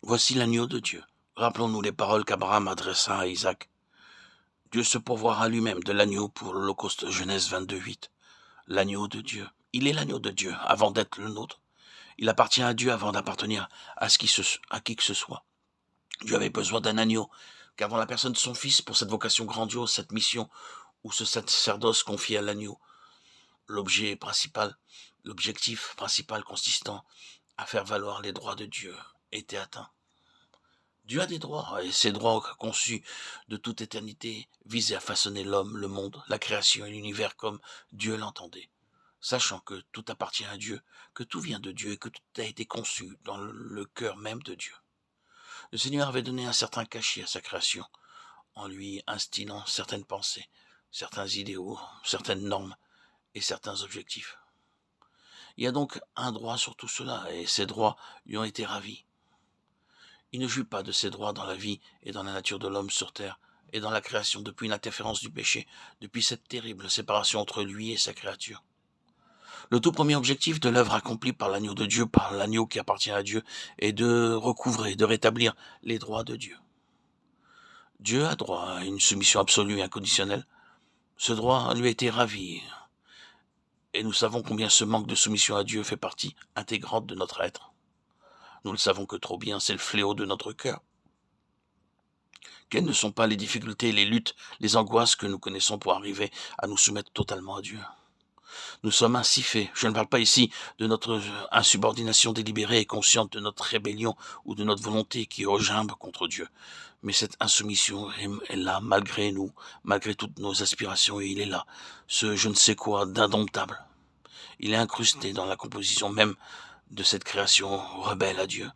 Voici l'agneau de Dieu. Rappelons-nous les paroles qu'Abraham adressa à Isaac. Dieu se pourvoira lui-même de l'agneau pour l'Holocauste, Genèse 22:8. L'agneau de Dieu. Il est l'agneau de Dieu avant d'être le nôtre. Il appartient à Dieu avant d'appartenir à qui que ce soit. Dieu avait besoin d'un agneau, car dans la personne de son Fils, pour cette vocation grandiose, cette mission, ou ce sacerdoce confié à l'agneau, l'objectif principal consistant à faire valoir les droits de Dieu était atteint. Dieu a des droits, et ces droits conçus de toute éternité visaient à façonner l'homme, le monde, la création et l'univers comme Dieu l'entendait, sachant que tout appartient à Dieu, que tout vient de Dieu et que tout a été conçu dans le cœur même de Dieu. Le Seigneur avait donné un certain cachet à sa création, en lui instillant certaines pensées, certains idéaux, certaines normes et certains objectifs. Il y a donc un droit sur tout cela, et ces droits lui ont été ravis. Il ne jouit pas de ses droits dans la vie et dans la nature de l'homme sur terre, et dans la création depuis l'interférence du péché, depuis cette terrible séparation entre lui et sa créature. Le tout premier objectif de l'œuvre accomplie par l'agneau de Dieu, par l'agneau qui appartient à Dieu, est de recouvrer, de rétablir les droits de Dieu. Dieu a droit à une soumission absolue et inconditionnelle. Ce droit lui a été ravi, et nous savons combien ce manque de soumission à Dieu fait partie intégrante de notre être. Nous le savons que trop bien, c'est le fléau de notre cœur. Quelles ne sont pas les difficultés, les luttes, les angoisses que nous connaissons pour arriver à nous soumettre totalement à Dieu? Nous sommes ainsi faits. Je ne parle pas ici de notre insubordination délibérée et consciente de notre rébellion ou de notre volonté qui regimbe contre Dieu. Mais cette insoumission est là malgré nous, malgré toutes nos aspirations, et il est là, ce je ne sais quoi d'indomptable. Il est incrusté dans la composition même de cette création rebelle à Dieu.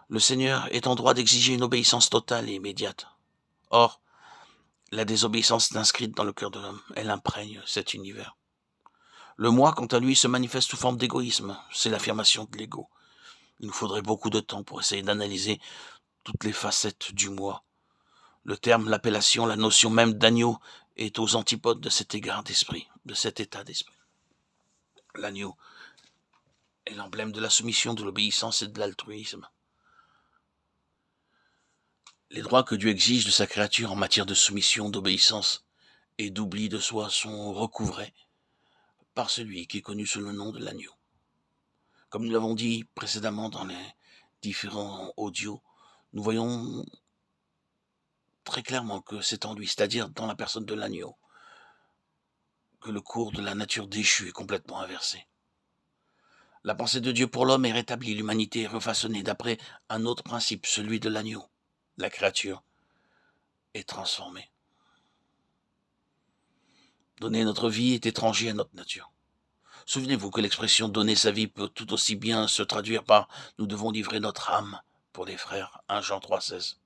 Le Seigneur est en droit d'exiger une obéissance totale et immédiate. Or, la désobéissance est inscrite dans le cœur de l'homme. Elle imprègne cet univers. Le moi, quant à lui, se manifeste sous forme d'égoïsme. C'est l'affirmation de l'ego. Il nous faudrait beaucoup de temps pour essayer d'analyser toutes les facettes du moi. Le terme, l'appellation, la notion même d'agneau est aux antipodes de cet égard d'esprit, de cet état d'esprit. L'agneau est l'emblème de la soumission, de l'obéissance et de l'altruisme. Les droits que Dieu exige de sa créature en matière de soumission, d'obéissance et d'oubli de soi sont recouvrés par celui qui est connu sous le nom de l'agneau. Comme nous l'avons dit précédemment dans les différents audios, nous voyons très clairement que c'est en lui, c'est-à-dire dans la personne de l'agneau, que le cours de la nature déchue est complètement inversé. La pensée de Dieu pour l'homme est rétablie, l'humanité est refaçonnée d'après un autre principe, celui de l'agneau. La créature est transformée. Donner notre vie est étranger à notre nature. Souvenez-vous que l'expression « donner sa vie » peut tout aussi bien se traduire par « nous devons livrer notre âme » pour les frères, 1 Jean 3,16.